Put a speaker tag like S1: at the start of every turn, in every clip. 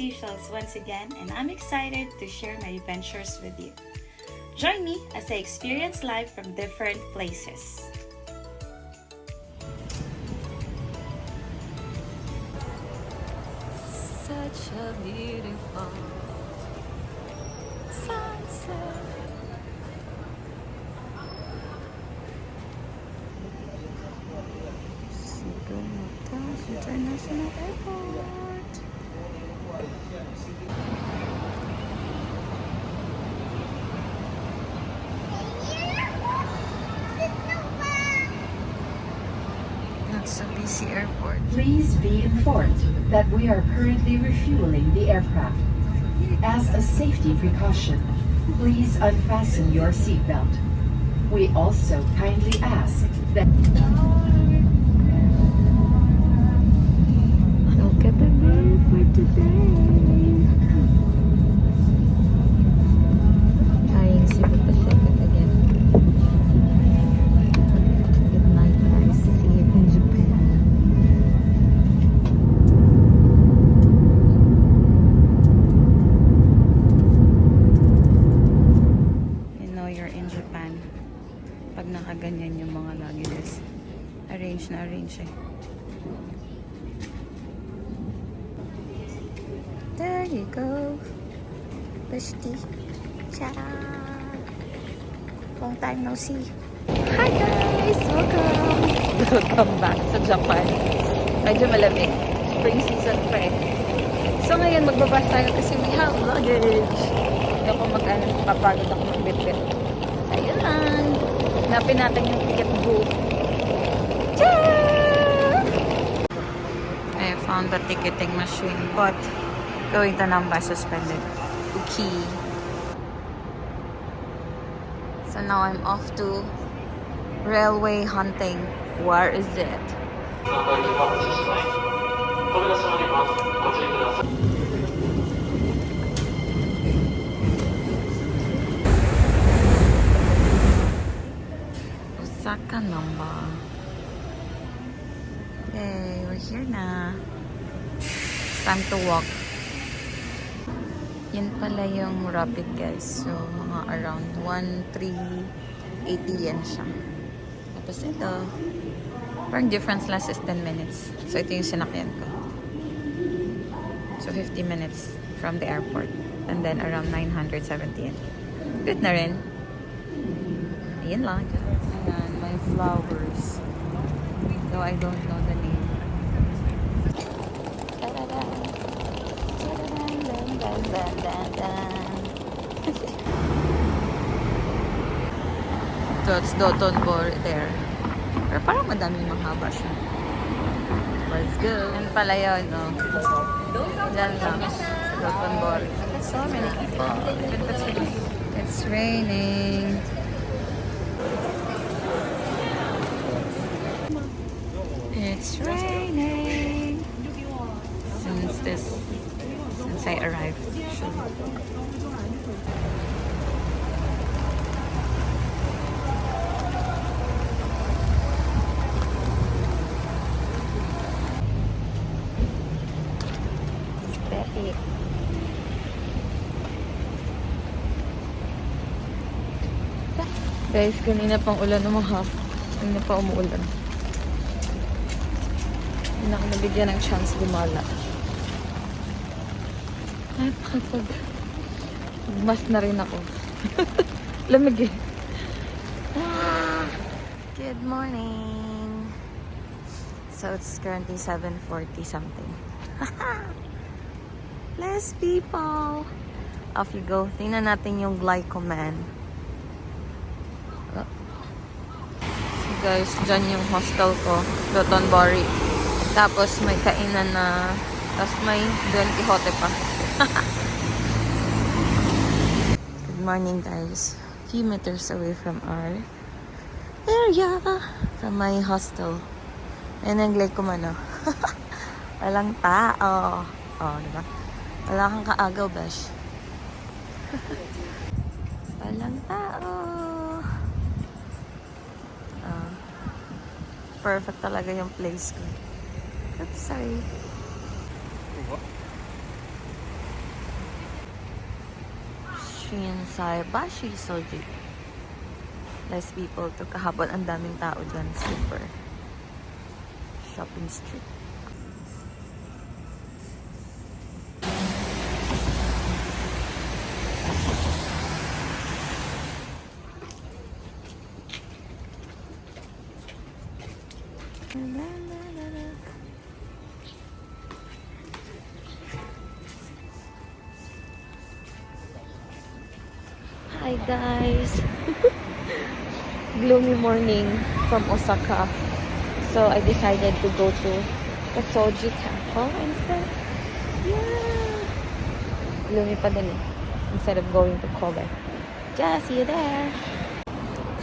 S1: Seychelles once again, and I'm excited to share my adventures with you. Join me as I experience life from different places.
S2: Such a beautiful sunset. Cebu Motors International Airport. That's a busy airport.
S3: Please be informed that we are currently refueling the aircraft. As a safety precaution, please unfasten your seatbelt. We also kindly ask that...
S2: Look at the view for today. Flying Cebu Pacific again. Good night, guys. See you in Japan.
S1: You know you're in Japan pag nakaganyan yung mga luggages. Arrange na arrange eh.
S2: There you go. Bestie. Tara. Long time no see. Hi guys! Welcome! Welcome back sa Japan. Medyo malamig. Spring season pa eh. So ngayon magbabas tayo kasi we have luggage. Hindi ako papagod ako magbitbit. Ayun lang. Hanapin natin yung ticket booth.
S1: I found the ticketing machine, but going to Namba suspended. Okay.
S2: So now I'm off to railway hunting. Where is it?
S1: Osaka Namba. Yay, we're here na. It's time to walk. Yan pala yung rapid, guys. So, mga around 1,380 yen siya. Tapos ito, parang difference less is 10 minutes. So, ito yung sinakyan ko. So, 50 minutes from the airport. And then, around 970 yen. Good na rin. Ayan lang. Ayan, my flowers. Though I don't know the name. So, it's Dotonbor there. Pero parang madaming mahaba siya. Let's go. Yan pala yun, no? Yan lang. Dotonbor. So many people. It's raining. It's raining. Since I arrived.
S2: Steady. Guys, kanina pang ulan umahap. Kanina pa umuulan. Hindi na ako nabigyan ng chance gumala. At kapag mas na rin ako. Lamig eh.
S1: Good morning. So it's currently 7:40 something. Less people. Off you go. Tingnan natin yung glycoman. So guys, dyan yung hostel ko. Dotonbori. Tapos may kainan na. Tapos may Don Quixote pa. Good morning guys. Few meters away from our area. From my hostel. Ayan ang glycoman, oh. Walang tao. Oh, diba? Wala kang kaagaw, besh. Walang tao. Perfect talaga yung place ko. Oops, sorry.
S2: tingin sa Bashi Soji. Less people to kahapon. Ang daming tao dyan. Super. Shopping street. Hi guys! Gloomy morning from Osaka. So I decided to go to the Soji Temple instead. Yeah! Gloomy pa din eh. Instead of going to Kobe. Yeah, see you there!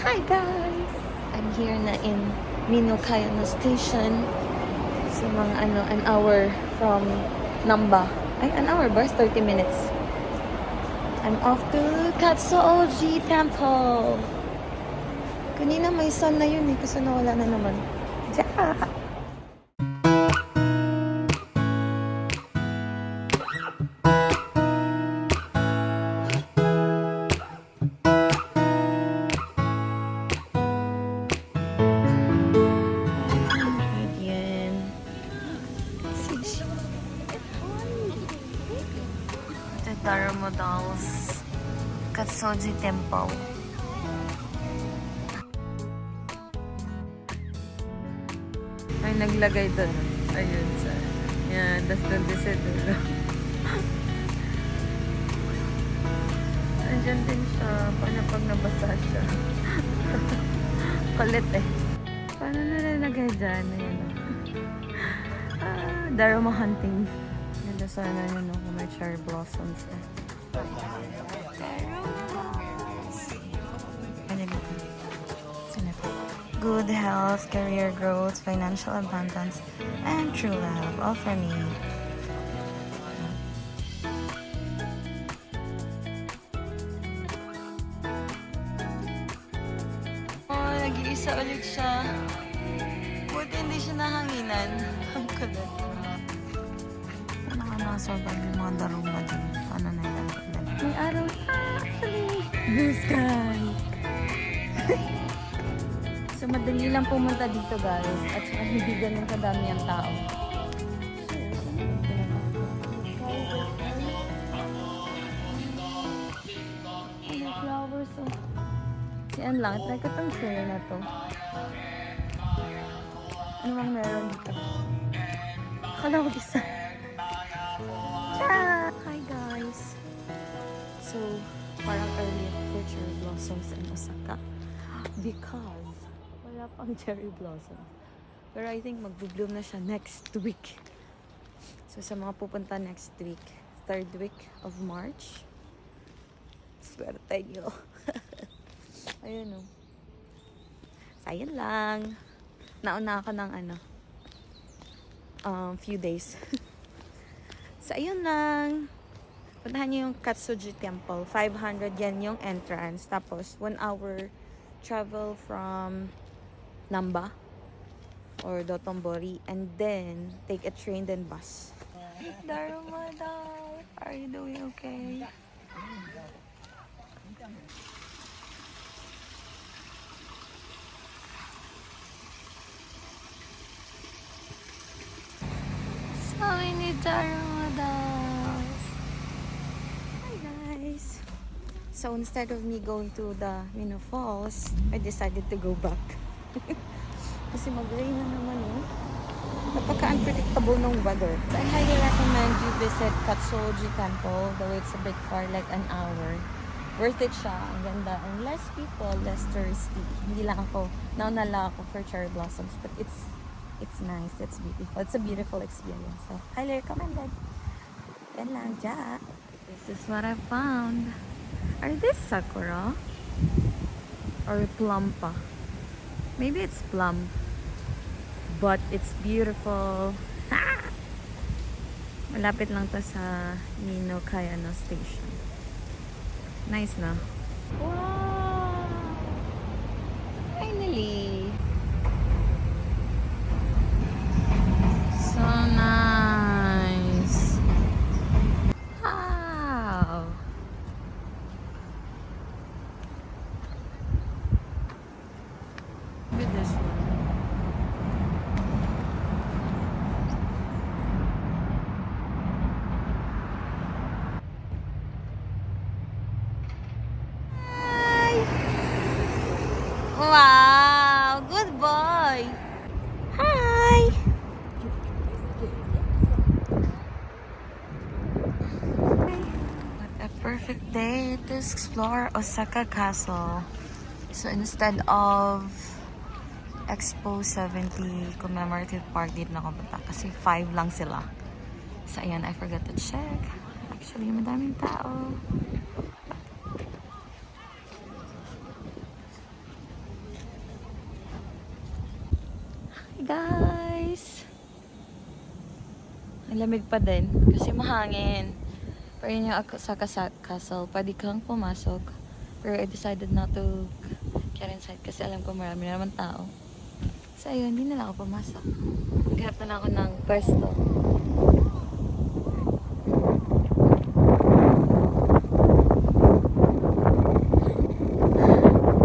S2: Hi guys! I'm here na in Minokayano Station. So mga an hour from Namba. Ay, an hour ba? 30 minutes. I'm off to Katsuoji Temple. Kanina may sun na yun eh, kasi nawala na naman. Yeah. Dharma Dolls Katsuoji Temple. Ay, naglagay doon. Ayun sa... Yan, das doon desidero. Andyan din siya. Paano pag nabasa siya? Kulit eh. Paano nalalagay dyan? Ayun. Dharma hunting. Ganda sana yun, no? Kung may cherry blossoms eh. Good health, career growth, financial abundance, and true love, all for me. Oh, nag-iisa ulit siya. Buti hindi siya nahanginan. Ang kulit. Paano ka nakasurvive yung mga daruma dyan? Paano na ilan? May araw actually. Blue sky. So, madali lang pumunta dito, guys. At saka hindi ganun kadami ang tao. Ano, flowers, oh. Yan lang. Try ko itong share na to. Ano bang meron dito? Akala ko isa. Ciao! Hi, guys. So, parang early future blossoms in Osaka. Because wala pang cherry blossom. Pero I think mag-bloom na siya next week. So sa mga pupunta next week, 3rd week of March. Swerte nyo. Ayun o. Sayang lang. Nauna ako ng few days. So ayun lang. Puntahan nyo yung Katsuoji Temple. 500 yen yung entrance. Tapos 1 hour travel from Namba or Dotonbori, and then take a train, then bus. Dharma doll, are you doing okay? So many Dharma dolls. Hi guys. So instead of me going to the Falls, I decided to go back. Kasi mag-rain na naman Napaka-unpredictable ng weather. So I highly recommend you visit Katsuoji Temple. Though it's a bit far, like an hour. Worth it siya. Ang ganda. And less people, less touristy. Hindi lang ako, naunala ako for cherry blossoms. But it's nice. It's beautiful. It's a beautiful experience. So highly recommended. Yan lang, ja. This is what I found. Are this sakura? Or plum pa? Maybe it's plum. But it's beautiful. Ha! Malapit lang to sa Minokayano Station. Nice na. Wow! Finally! So nice! Wow!
S1: Wow! Good boy! Hi! What a perfect day to explore Osaka Castle. So instead of Expo 70 Commemorative Park, dito na ako punta kasi 5 lang sila. So ayan, I forgot to check. Actually, madaming tao. Hi guys! Ang lamig pa din kasi mahangin. Pero yun yung Osaka Castle, pwede kang pumasok. Pero I decided not to get inside kasi alam ko marami na naman tao. So ayun, hindi na lang ako pumasok. Naghanap na lang ako ng pwesto.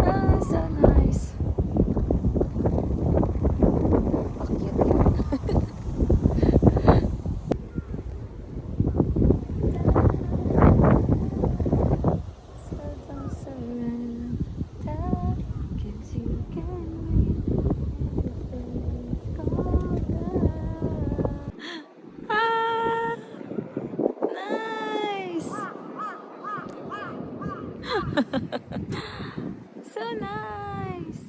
S1: Ah, so nice. Cute yun. Ah, nice. So nice.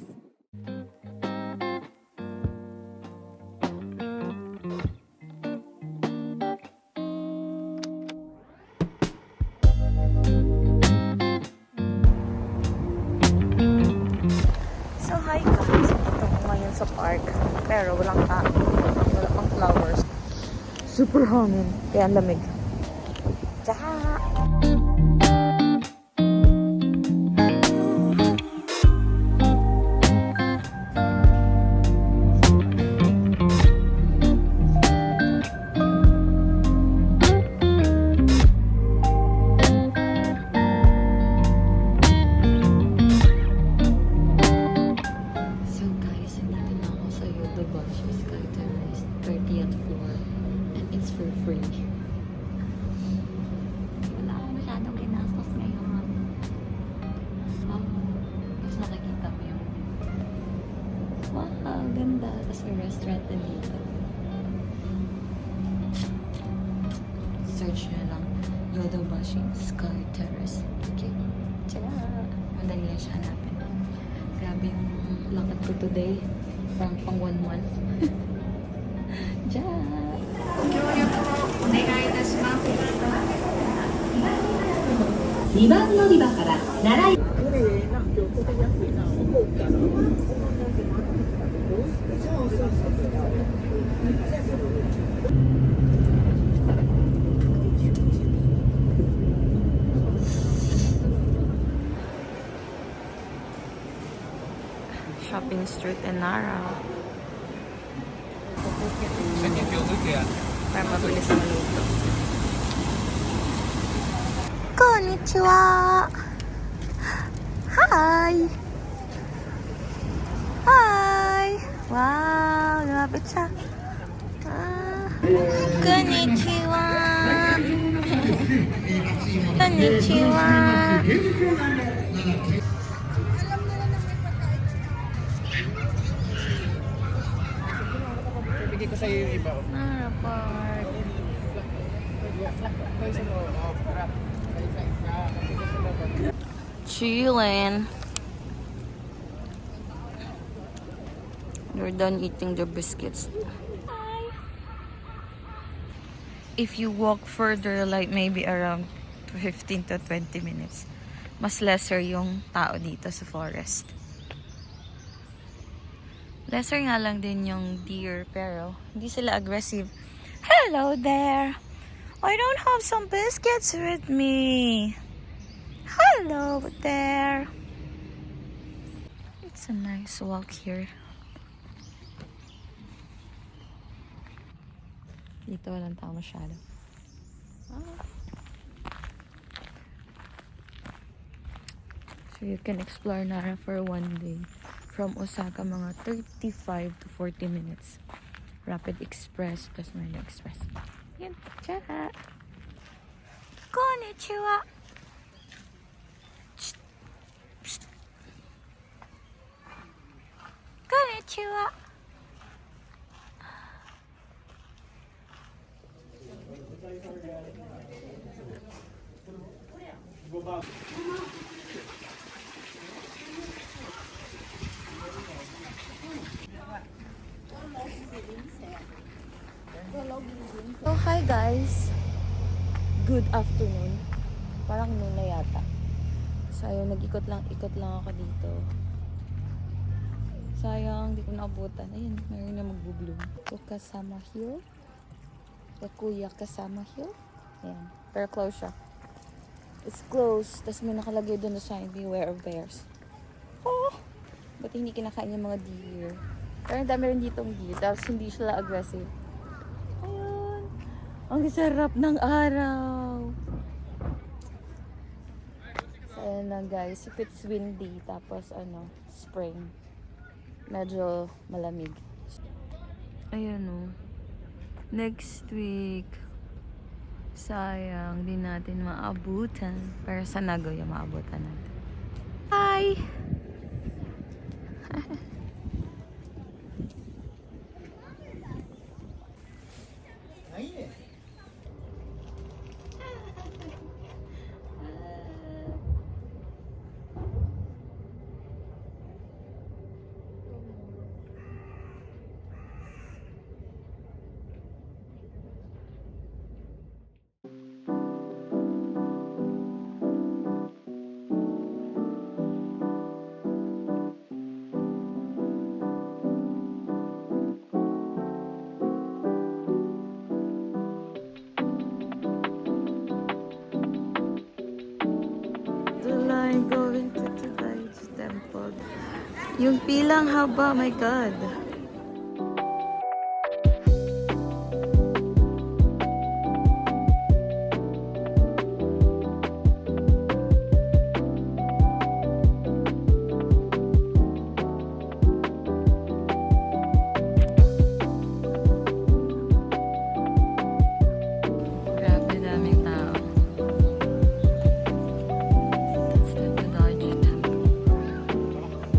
S1: So hi guys, ito ko ngayon sa park. Pero walang tao. Wala pang flowers. Super hangin. Kaya ang lamig. Tsaha! So guys, nandito na ako sa Yodobashi Sky Terrace, 30th floor. And it's for free. Wala akong masyadong ginastos ngayon. Oh, mas nakikita mo yung wow, ganda. Tapos may restaurant na dito. Search nyo lang Yodobashi Sky Terrace. Okay? Tara! Madali lang siya hanapin. Grabe yung lakad ko today. Parang pang 1 month. Diyan!
S3: 2番乗り場から奈良
S1: Shopping street in Nara. Para mabilis ang luto. Konnichiwa! Hi! Hi! Wow! Lumapit siya. Ah. Konnichiwa! Konnichiwa!
S4: Bigay ko sa'yo yung iba.
S1: Nara Park. Chillin'. They're done eating their biscuits. If you walk further, like maybe around 15 to 20 minutes, mas lesser yung tao dito sa forest. Lesser nga lang din yung deer, pero hindi sila aggressive. Hello there! I don't have some biscuits with me. Hello there! It's a nice walk here. Dito walang tao masyado. Ah. So you can explore Nara for 1 day. From Osaka, mga 35 to 40 minutes. Rapid Express, plus Marina Express. Yan. Tara! Konnichiwa! Psst. Psst. cute.
S2: So, hi guys! Good afternoon. Parang noon na yata. So, ayun, ikot lang ako dito. Sayang, di ko naabutan. Ayun, mayroon na magbo-bloom. Kasama Hill. Kuya Kasama Hill. Ayan. Pero close siya. It's closed. Tapos may nakalagay doon na sign, beware of bears. Oh! Ba't hindi kinakain yung mga deer? Pero ang dami rin ditong deer. Tapos hindi sila aggressive. Ayun. Ang sarap ng araw. So, ayan lang guys. If it's windy, tapos spring. Medyo malamig. Ayan o. Next week. Sayang, di natin maabutan. Pero sa Nagoya maabutan natin. Hi! The line going to the Lights Temple. Yung pilang haba, my God. Grabe, daming tao. That's the Buddhaji temple.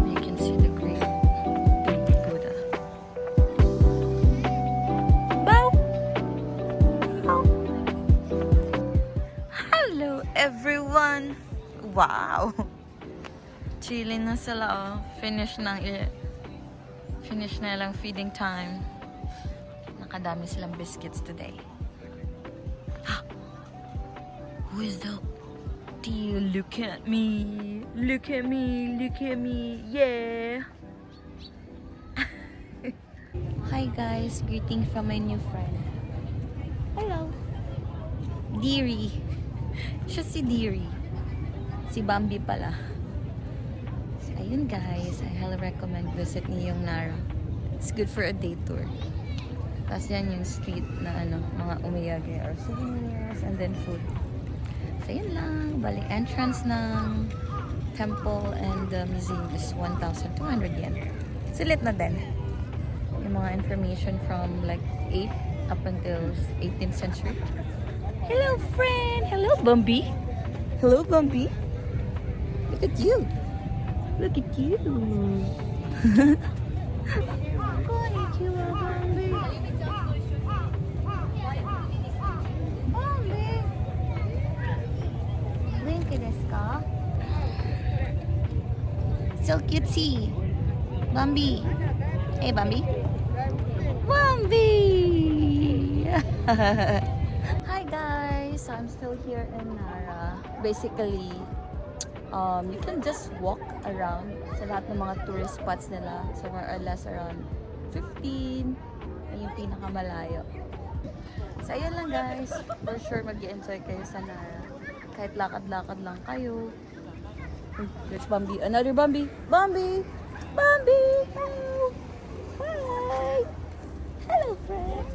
S2: You can see the great big Buddha. Bow! Bow! Hello, everyone! Wow! Chilling na sila, oh. Finish na lang feeding time. Nakadami silang biscuits today. Who is that? Dear, look at me. Look at me. Look at me. Yeah. Hi guys. Greeting from my new friend. Hello. Deary. Siya si Deary. Si Bambi pala. So, ayun guys. I highly recommend visit niyo yung Nara. It's good for a day tour. Tapos yan yung street na mga umiyage or souvenirs and then food. So, yun lang. Bali, entrance ng temple and the museum is 1,200 yen. Sulit na din. Yung mga information from like 8 up until 18th century. Hello, friend! Hello, Bambi! Hello, Bambi! Look at you! Look at you! Konnichiwa, Bambi! So cutesy. Bambi. Hey, Bambi. Bambi! Hi guys! So I'm still here in Nara. Basically, you can just walk around sa lahat ng mga tourist spots nila. So more or less around 15. Ay yung pinakamalayo. So ayun lang guys. For sure mag-i-enjoy kayo sa Nara. Kahit lakad-lakad lang kayo. There's Bambi. Another Bambi. Bambi! Bambi! Hello! Hi! Hello, friend!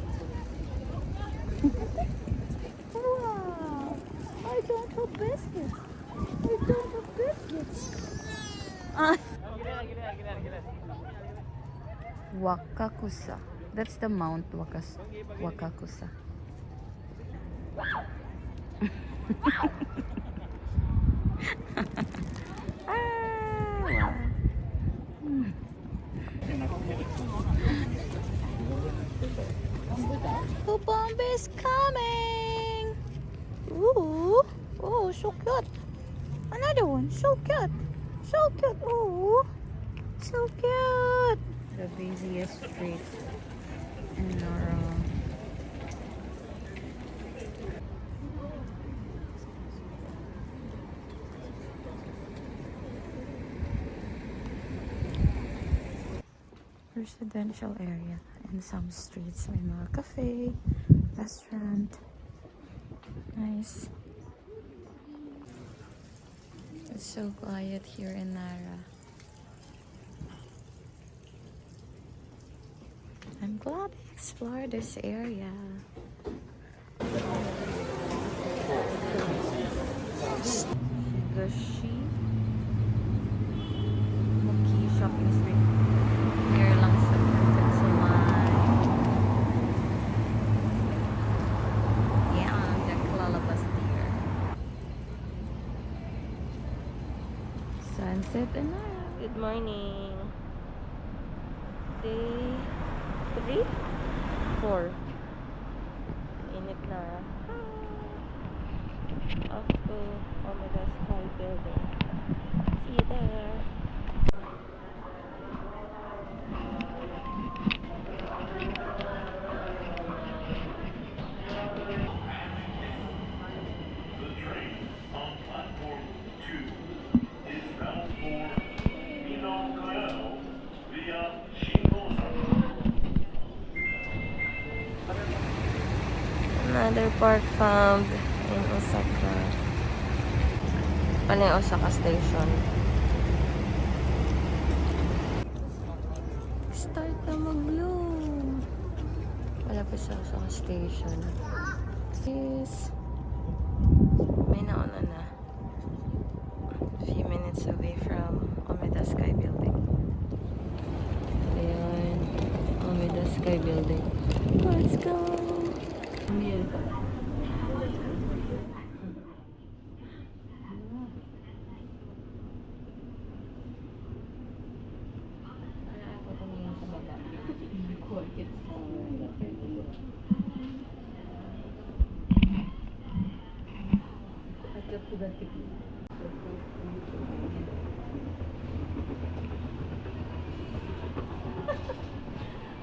S2: Wow! I don't have biscuits! I don't have biscuits! Wakakusa. That's the Mount Wakakusa.
S1: bomb is coming! Ooh! Oh, so cute! Another one! So cute! So cute! Ooh! So cute! The busiest street in Nara. Residential area and some streets. May mga cafe, restaurant. Nice. It's so quiet here in Nara. I'm glad I explored this area. Shigashi Moki Shopping Street. Here lang sa Tetsuman. Yeah, naglalabas here. Sunset and Nara.
S2: Good morning. Day 3? 4. Init na. Off to Omega Sky Building. See you there. Another park found in Osaka. Ano yung Osaka Station? Start na mag-bloom. Wala pa sa Osaka Station. Sis, may nauna na. A few minutes away from Omeda Sky Building. Ayan, Omeda Sky Building. Let's go!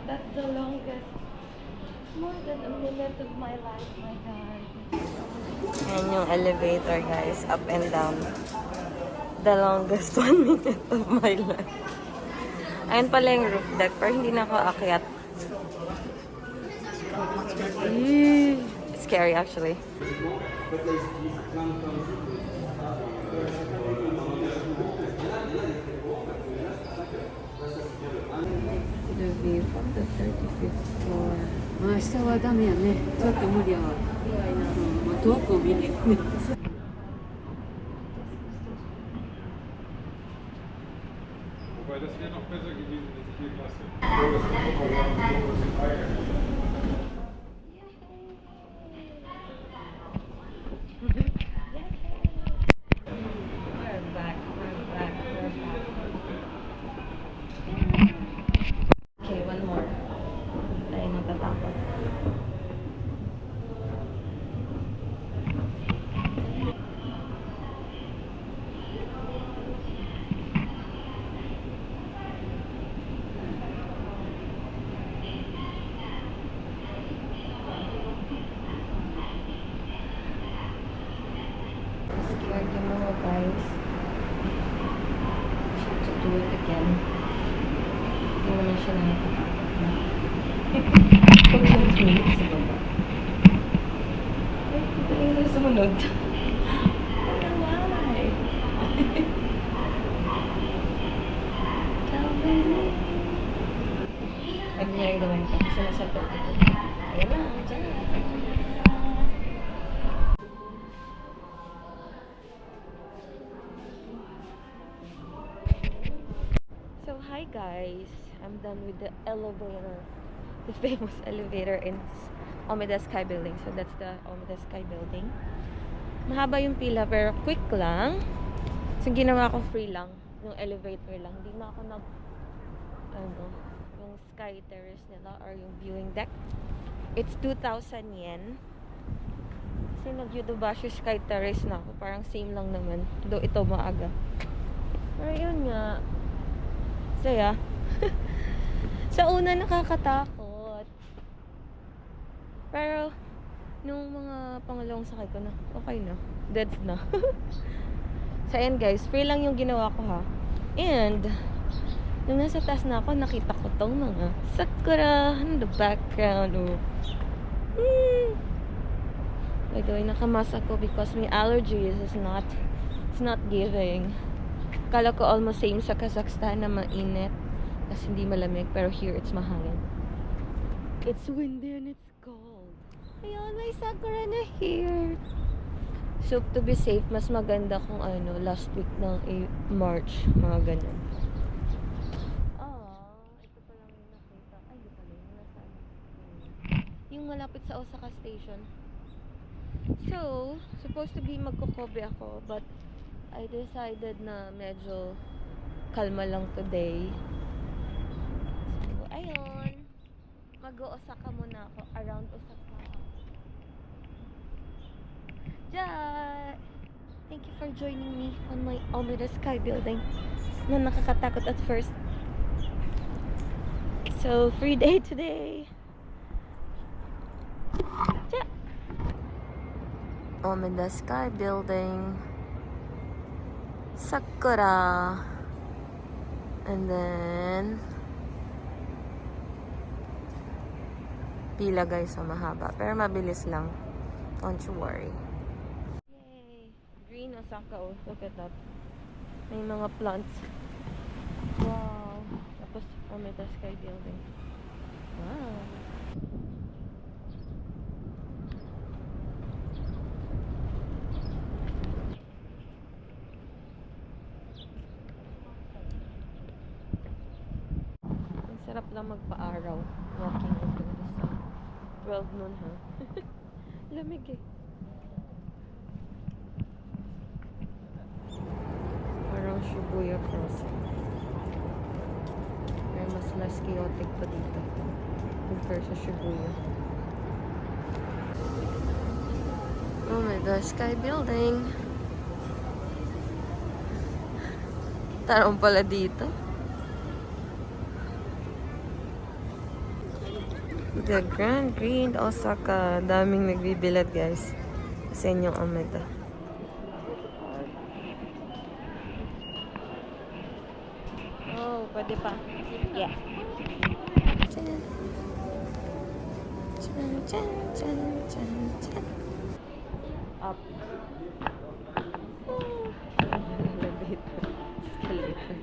S2: That's the longest. More than a minute of my life, my God. Ayan yung elevator, guys. Up and down. The longest 1 minute of my life. Ayan pala yung roof deck, pero hindi na ako aakyat. It's scary, actually. The view from the 35th floor.
S4: まあ下はダメやね。ちょっと無理やわ。まあ遠くを見れるね。
S5: Wobei das wäre noch besser gewesen als die Klasse.
S2: We're back. Okay, one more. Tayo natatakot. Scared yung mga guys. To do it again. Hindi naman siya nakakatakot na. Pag nag-meet sa baba. Ay, ito yung sumunod. Why? Tell me. Huwag niya yung gawin ko kasi nasa pag ito. Ayan lang, dyan. So hi guys, I'm done with the elevator, the famous elevator in Omeda Sky Building. So that's the Omeda Sky Building. Mahaba yung pila pero quick lang. So ginawa ko free lang, yung elevator lang. Hindi na ako yung sky terrace nila or yung viewing deck. It's 2,000 yen. Kasi nag-Yodobashi Sky Terrace na ako. Parang same lang naman. Though ito maaga. Pero yun nga. Saya. Sa una nakakatakot. Pero nung mga pangalawang sakay ko na, okay na. Deads na. So ayan guys, free lang yung ginawa ko ha. And nung nasa taas na ako, nakita ko tong mga sakura in the background. Oh. By the way, nakamask ako because my allergies is not, it's not giving. Kala ko almost same sa Kazakhstan na mainit kasi hindi malamig, pero here it's mahangin. It's windy and it's cold. Ayun, may sakura na here. So to be safe, mas maganda kung ano, last week ng March, mga ganun. Ito pa lang yung nakita. Ay, ito pala yung nasa yung malapit sa Osaka Station. So, supposed to be magko-Kobe ako, but I decided na medyo kalma lang today. So, ayun. Mag-Osaka muna ako. Around Osaka. Yeah! Thank you for joining me on my Omega Sky building. Na nakakatakot at first. So, free day today. Yeah! Omega Sky building. Sakura. And then pila guys, so mahaba. Pero mabilis lang. Don't you worry. Yay! Green Osaka. Oh, look at that. May mga plants. Wow. Tapos Omega Sky building. Wow. Sarap lang magpa-araw. Walking into the sun. 12 noon, ha? Lamig eh. Parang Shibuya Crossing. Pero mas less chaotic pa dito. Compare sa Shibuya. Oh my gosh, Sky Building. Tarong pala dito. The Grand Green Osaka. Daming nagbibilad guys. Sa inyong Omega. Oh, pwede pa. Yeah. Chan. Chan, chan, chan, chan, chan. Up. Elevator. Escalator.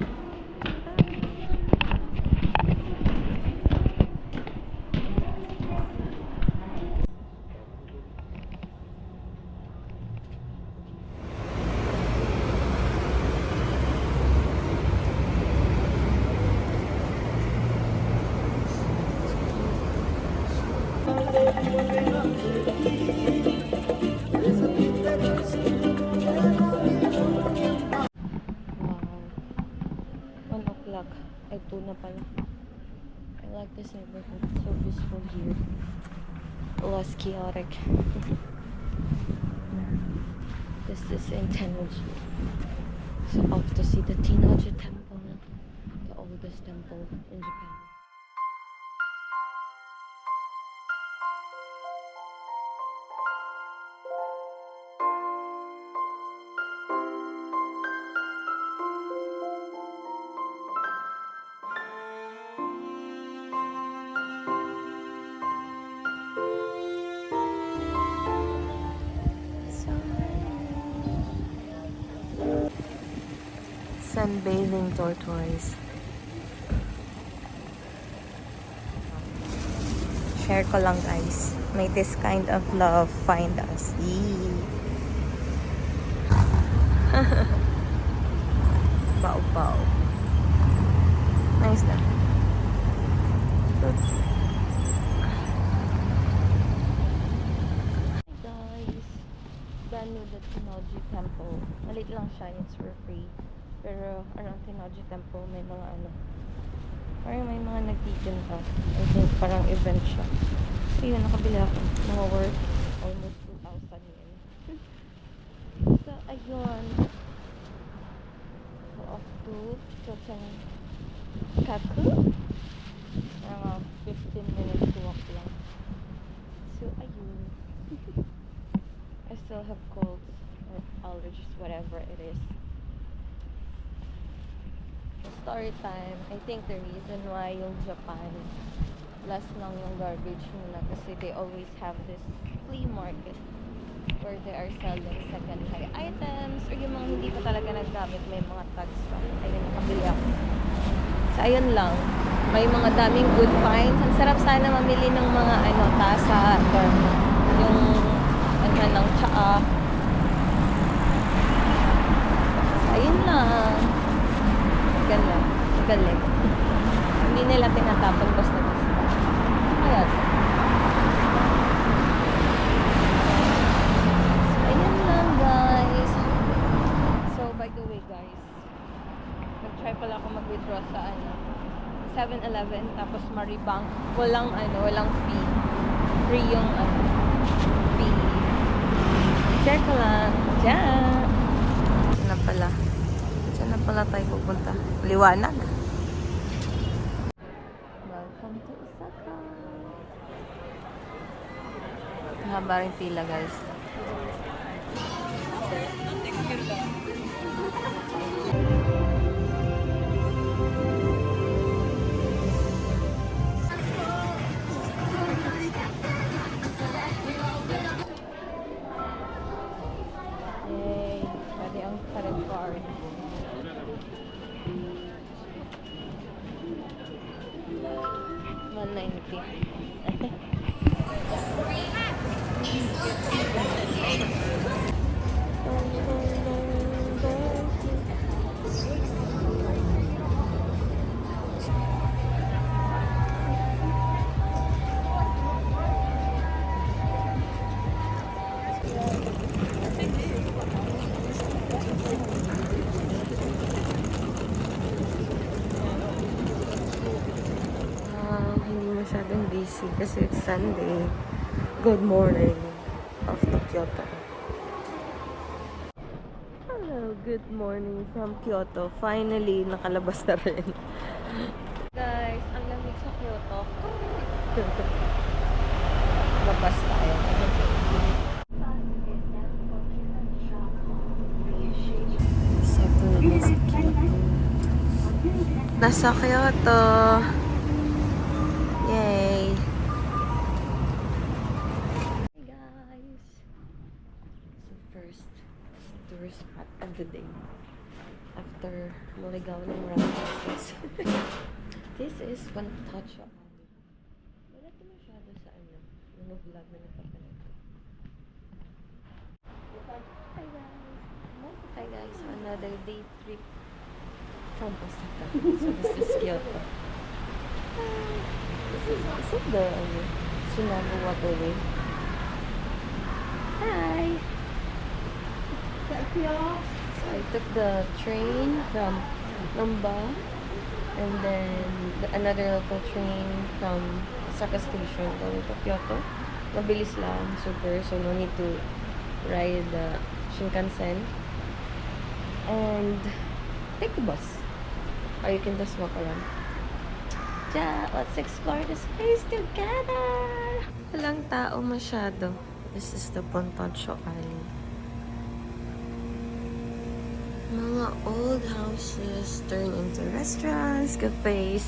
S2: Ay, 2 na pala. I like this neighborhood. So peaceful here. Less chaotic. This is in Tennoji. So off to see the Tennoji Temple. The oldest temple in Japan. Sunbathing tortoise. Share ko lang guys. May this kind of love find us. Yee. Bao bao. Nice na. Hi guys. Done with the Tennoji Temple. Malit lang siya. It's for free. Pero around Tennoji Temple may mga ano, Parang may mga nagtitinda. I think parang event siya. So yun, nakabili ako. Mga worth almost 2,000 yen. So, ayun. So, off to Chochang-kaku. Around 15 minutes walk lang. So, ayun. I still have colds or allergies, whatever it is. Story time. I think the reason why yung Japan last lang yung garbage nila kasi they always have this flea market where they are selling second-hand items or yung mga hindi pa talaga naggamit, may mga tags pa. Ayun, nakabili ako. So, ayun lang. May mga daming good finds. Ang sarap sana mamili ng mga tasa or yung ng tsaa. So, ayun lang. Ganda. Galing. Hindi nila tinatapon basta-basta. Kaya. So, ayan lang guys. So, by the way guys, nag-try pala ako mag-withdraw sa 7-Eleven tapos Maribank. Walang fee. Free yung fee. Check ko lang. Diyan. Diyan na pala tayo pupunta. Liwanag. Welcome to Osaka. Haba rin pila guys. Yay! Pwede ang current card. Hindi masyadong busy kasi it's Sunday. Good morning of Kyoto. Hello, good morning from Kyoto. Finally, nakalabas na rin. Guys, ang lamig sa Kyoto. Labas tayo. Nasa Kyoto. Yay! Hey guys! So first, tourist spot of the day. After maligaw ng Ramses. This is Pantacho Alley. Wala ito masyado sa mga vlog na napapanood ko. Hi guys! Hi guys! Another day trip from Osaka. So this is Kyoto. Is it the Tsunabu Waterway? Hi! So I took the train from Namba and then another local train from Osaka Station going to Kyoto. Mabilis lang, super, so no need to ride the Shinkansen. And take the bus. Or you can just walk around. Yeah, let's explore the space together! Walang tao masyado. This is the Pontacho Alley. Mga old houses turn into restaurants, cafes.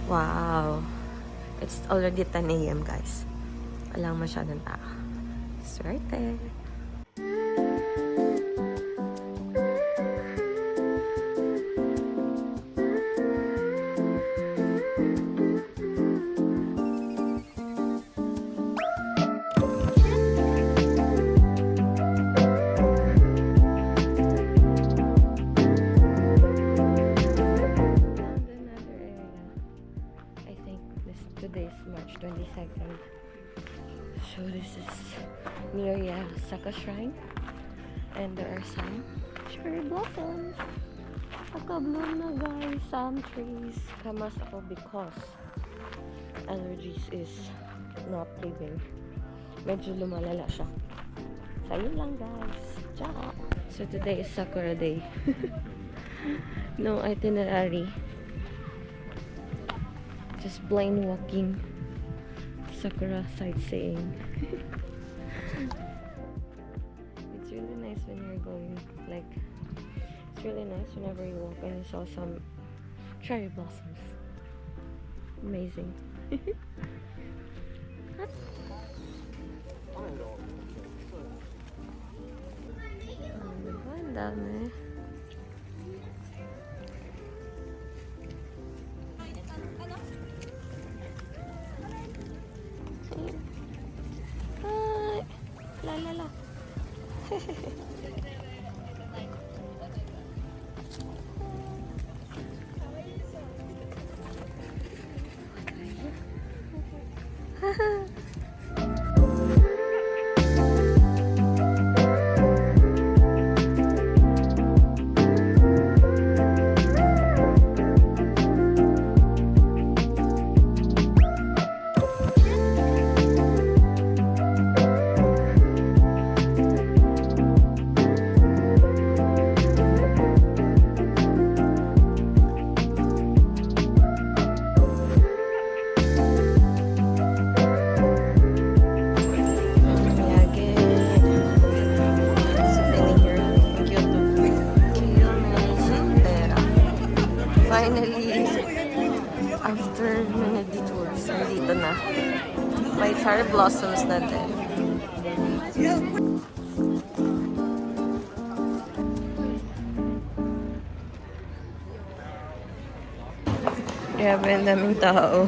S2: Wow! It's already 10 a.m. guys. Walang masyadong tao. Swerte! Today is March 22nd. So this is near Osaka Shrine. And there are some cherry blossoms. Naka-bloom na guys, some trees. Kamas ako because allergies is not leaving. Medyo lumalala siya. So, yun lang guys. Ciao! So, today is Sakura Day. No itinerary. Just plain walking. Sakura sightseeing. It's really nice when you're going, like, it's really nice whenever you walk and you saw some cherry blossoms. Amazing. Diba? Ang dami. Hi! La la la. Finally, after many detours, nandito na. May cherry blossoms na din. Grabe, ang daming tao.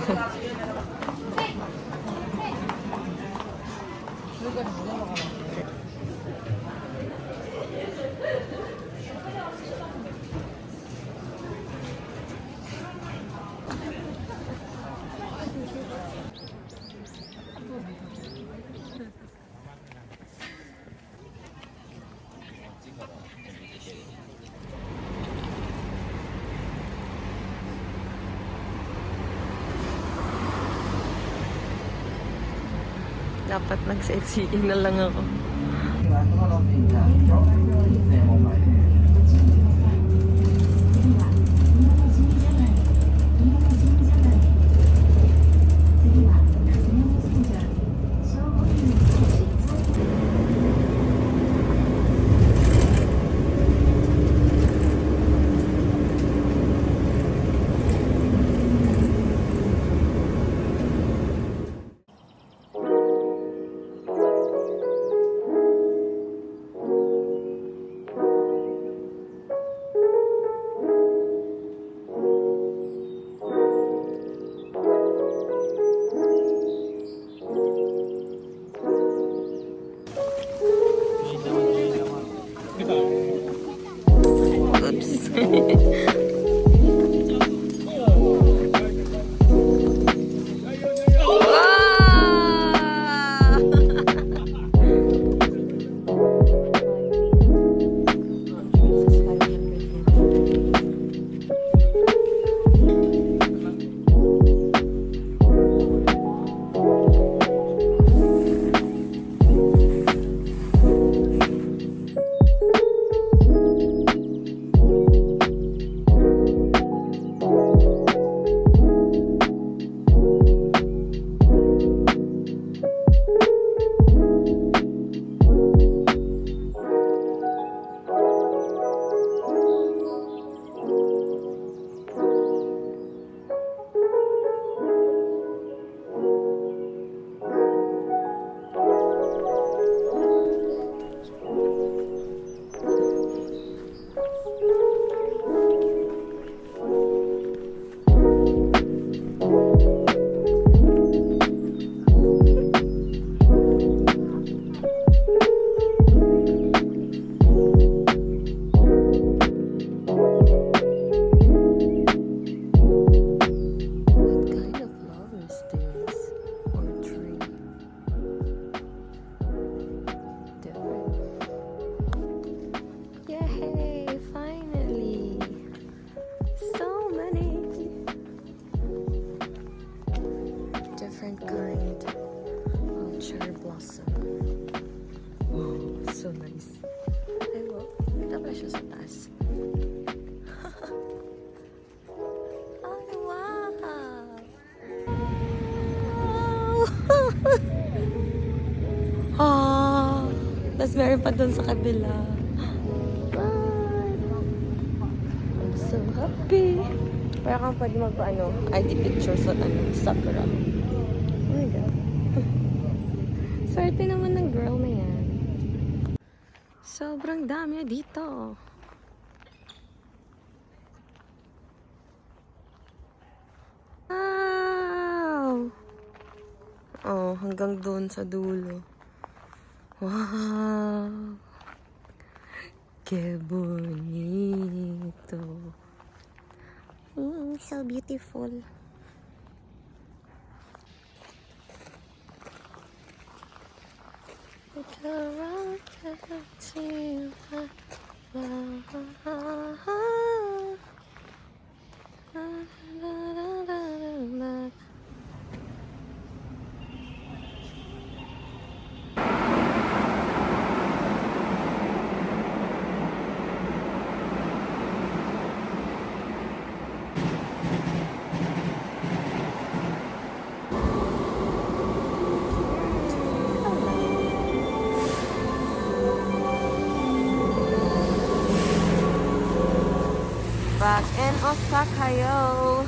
S2: Dapat nag-sightseeing na lang ako. kind of cherry blossom. Oh, so nice. Ay, wow. Ito pala siya sa taas. Ay, wow! Ah, tapos meron pa dun sa kabila. I'm so happy. Para kang pwede ID picture sa Sakura. Oh my God. Swerte naman ng girl na yan. Sobrang dami dito. Wow! Oh, hanggang doon sa dulo. Wow! Que bonito. So beautiful. Back in Osaka, yo.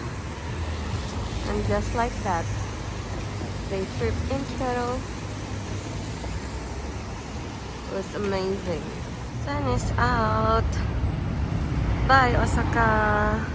S2: And just like that, day trip in Kyoto was amazing. Sun is out. Bye, Osaka.